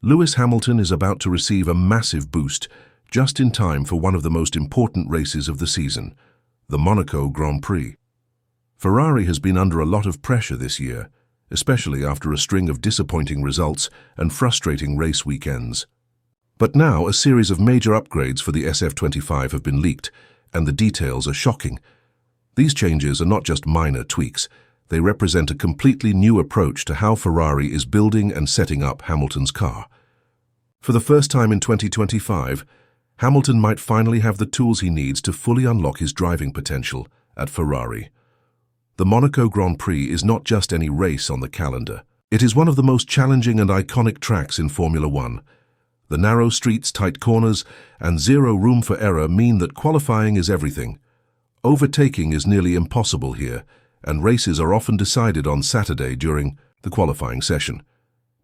Lewis Hamilton is about to receive a massive boost just in time for one of the most important races of the season, the Monaco Grand Prix. Ferrari has been under a lot of pressure this year, especially after a string of disappointing results and frustrating race weekends. But now a series of major upgrades for the SF25 have been leaked, and the details are shocking. These changes are not just minor tweaks, they represent a completely new approach to how Ferrari is building and setting up Hamilton's car. For the first time in 2025, Hamilton might finally have the tools he needs to fully unlock his driving potential at Ferrari. The Monaco Grand Prix is not just any race on the calendar. It is one of the most challenging and iconic tracks in Formula One. The narrow streets, tight corners, and zero room for error mean that qualifying is everything. Overtaking is nearly impossible here, and races are often decided on Saturday during the qualifying session.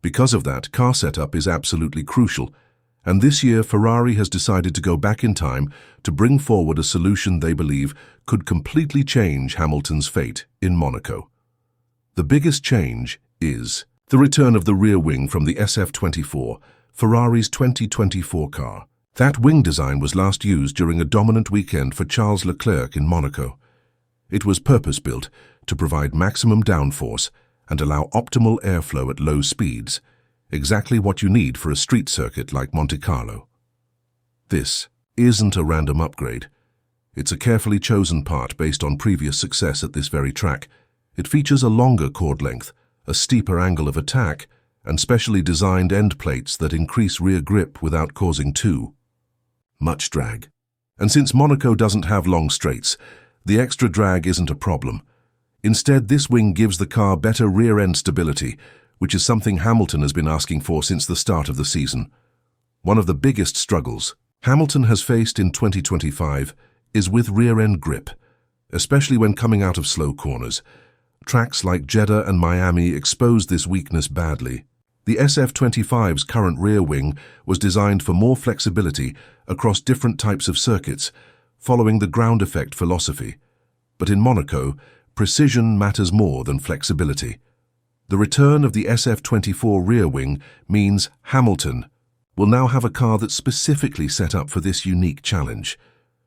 Because of that, car setup is absolutely crucial, and this year Ferrari has decided to go back in time to bring forward a solution they believe could completely change Hamilton's fate in Monaco. The biggest change is the return of the rear wing from the SF24, Ferrari's 2024 car. That wing design was last used during a dominant weekend for Charles Leclerc in Monaco. It was purpose-built to provide maximum downforce and allow optimal airflow at low speeds, exactly what you need for a street circuit like Monte Carlo. This isn't a random upgrade. It's a carefully chosen part based on previous success at this very track. It features a longer chord length, a steeper angle of attack, and specially designed end plates that increase rear grip without causing too much drag. And since Monaco doesn't have long straights, the extra drag isn't a problem. Instead, this wing gives the car better rear-end stability, which is something Hamilton has been asking for since the start of the season. One of the biggest struggles Hamilton has faced in 2025 is with rear-end grip, especially when coming out of slow corners. Tracks like Jeddah and Miami exposed this weakness badly. The SF25's current rear wing was designed for more flexibility across different types of circuits, following the ground effect philosophy. But in Monaco, precision matters more than flexibility. The return of the SF24 rear wing means Hamilton will now have a car that's specifically set up for this unique challenge.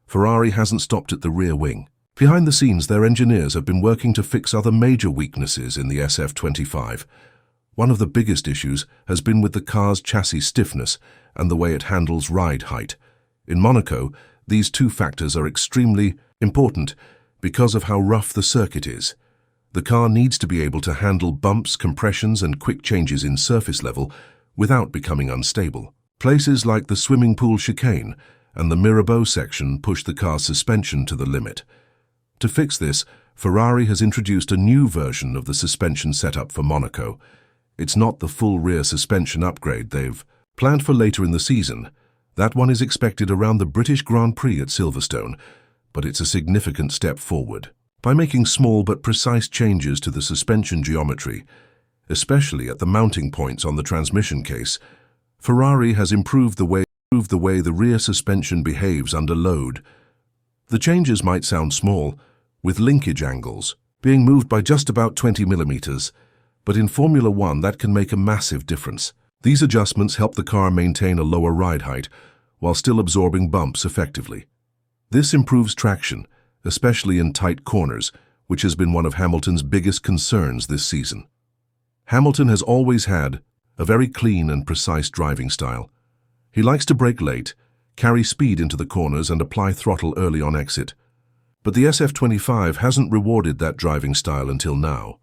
Ferrari hasn't stopped at the rear wing. Behind the scenes, their engineers have been working to fix other major weaknesses in the SF25. One of the biggest issues has been with the car's chassis stiffness and the way it handles ride height. In Monaco, these two factors are extremely important because of how rough the circuit is. The car needs to be able to handle bumps, compressions, and quick changes in surface level without becoming unstable. Places like the swimming pool chicane and the Mirabeau section push the car's suspension to the limit. To fix this, Ferrari has introduced a new version of the suspension setup for Monaco. It's not the full rear suspension upgrade they've planned for later in the season. That one is expected around the British Grand Prix at Silverstone, but it's a significant step forward. By making small but precise changes to the suspension geometry, especially at the mounting points on the transmission case, Ferrari has improved the way the rear suspension behaves under load. The changes might sound small, with linkage angles being moved by just about 20 millimeters, but in Formula One that can make a massive difference. These adjustments help the car maintain a lower ride height while still absorbing bumps effectively. This improves traction, especially in tight corners, which has been one of Hamilton's biggest concerns this season. Hamilton has always had a very clean and precise driving style. He likes to brake late, carry speed into the corners, and apply throttle early on exit. But the SF25 hasn't rewarded that driving style until now.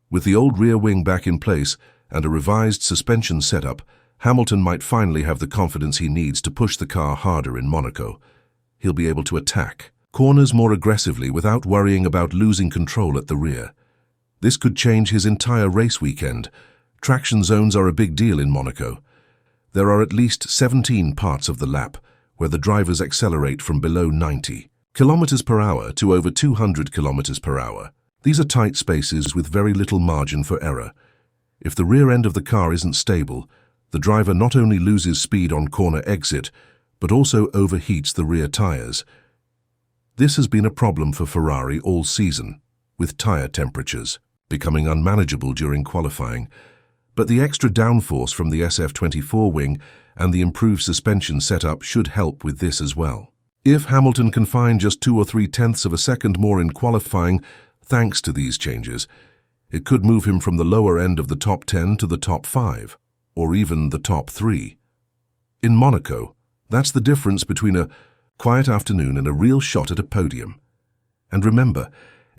With the old rear wing back in place and a revised suspension setup, Hamilton might finally have the confidence he needs to push the car harder in Monaco. He'll be able to attack corners more aggressively without worrying about losing control at the rear. This could change his entire race weekend. Traction zones are a big deal in Monaco. There are at least 17 parts of the lap where the drivers accelerate from below 90 kilometers per hour to over 200 kilometers per hour. These are tight spaces with very little margin for error. If the rear end of the car isn't stable, the driver not only loses speed on corner exit, but also overheats the rear tires. This has been a problem for Ferrari all season, with tire temperatures becoming unmanageable during qualifying. But the extra downforce from the SF24 wing and the improved suspension setup should help with this as well. If Hamilton can find just 2 or 3 tenths of a second more in qualifying, thanks to these changes, it could move him from the lower end of the top 10 to the top 5, or even the top 3. In Monaco, that's the difference between a quiet afternoon and a real shot at a podium. And remember,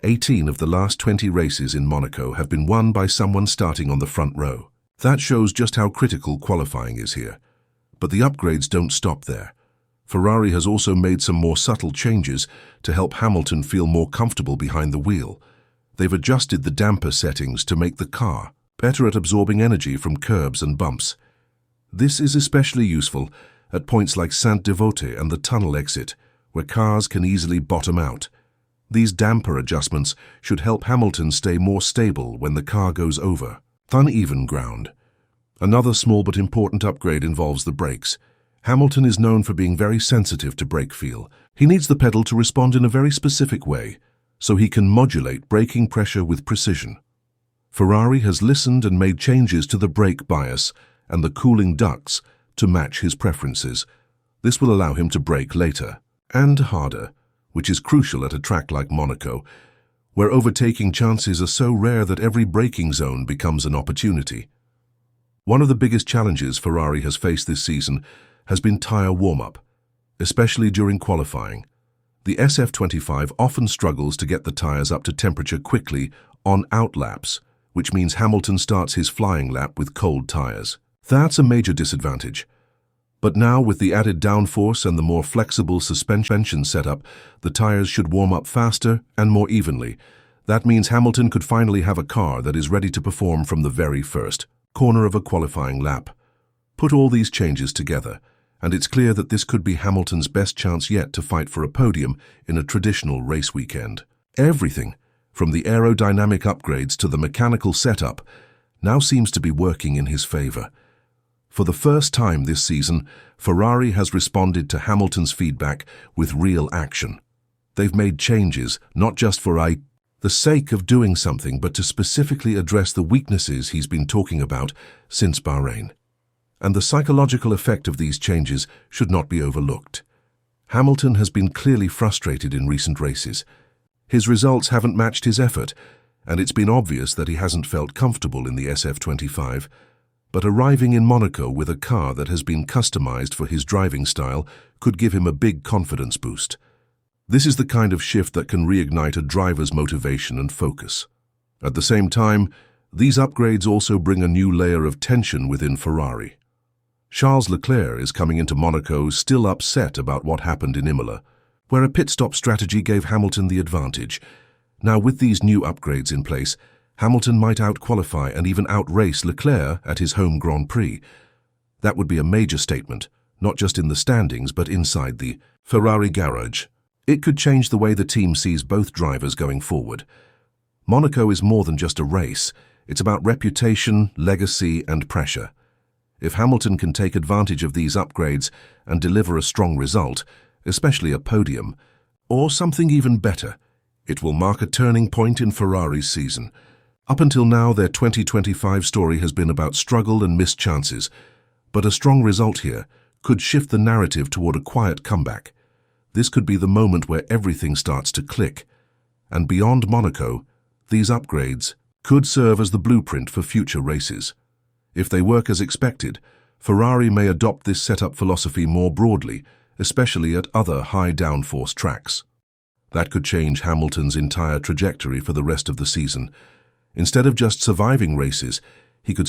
18 of the last 20 races in Monaco have been won by someone starting on the front row. That shows just how critical qualifying is here. But the upgrades don't stop there. Ferrari has also made some more subtle changes to help Hamilton feel more comfortable behind the wheel. They've adjusted the damper settings to make the car better at absorbing energy from curbs and bumps. This is especially useful at points like Saint-Devote and the tunnel exit, where cars can easily bottom out. These damper adjustments should help Hamilton stay more stable when the car goes over uneven ground. Another small but important upgrade involves the brakes. Hamilton is known for being very sensitive to brake feel. He needs the pedal to respond in a very specific way, so he can modulate braking pressure with precision. Ferrari has listened and made changes to the brake bias and the cooling ducts to match his preferences. This will allow him to brake later and harder, which is crucial at a track like Monaco, where overtaking chances are so rare that every braking zone becomes an opportunity. One of the biggest challenges Ferrari has faced this season has been tyre warm-up, especially during qualifying. The SF25 often struggles to get the tyres up to temperature quickly on outlaps, which means Hamilton starts his flying lap with cold tyres. That's a major disadvantage. But now, with the added downforce and the more flexible suspension setup, the tyres should warm up faster and more evenly. That means Hamilton could finally have a car that is ready to perform from the very first corner of a qualifying lap. Put all these changes together, and it's clear that this could be Hamilton's best chance yet to fight for a podium in a traditional race weekend. Everything, from the aerodynamic upgrades to the mechanical setup, now seems to be working in his favor. For the first time this season, Ferrari has responded to Hamilton's feedback with real action. They've made changes, not just for the sake of doing something, but to specifically address the weaknesses he's been talking about since Bahrain. And the psychological effect of these changes should not be overlooked. Hamilton has been clearly frustrated in recent races. His results haven't matched his effort, and it's been obvious that he hasn't felt comfortable in the SF25. But arriving in Monaco with a car that has been customized for his driving style could give him a big confidence boost. This is the kind of shift that can reignite a driver's motivation and focus. At the same time, these upgrades also bring a new layer of tension within Ferrari. Charles Leclerc is coming into Monaco still upset about what happened in Imola, where a pit stop strategy gave Hamilton the advantage. Now, with these new upgrades in place, Hamilton might out-qualify and even out-race Leclerc at his home Grand Prix. That would be a major statement, not just in the standings but inside the Ferrari garage. It could change the way the team sees both drivers going forward. Monaco is more than just a race. It's about reputation, legacy, and pressure. If Hamilton can take advantage of these upgrades and deliver a strong result, especially a podium, or something even better, it will mark a turning point in Ferrari's season. Up until now, their 2025 story has been about struggle and missed chances, but a strong result here could shift the narrative toward a quiet comeback. This could be the moment where everything starts to click. And beyond Monaco, these upgrades could serve as the blueprint for future races. If they work as expected, Ferrari may adopt this setup philosophy more broadly, especially at other high downforce tracks. That could change Hamilton's entire trajectory for the rest of the season. Instead of just surviving races, he could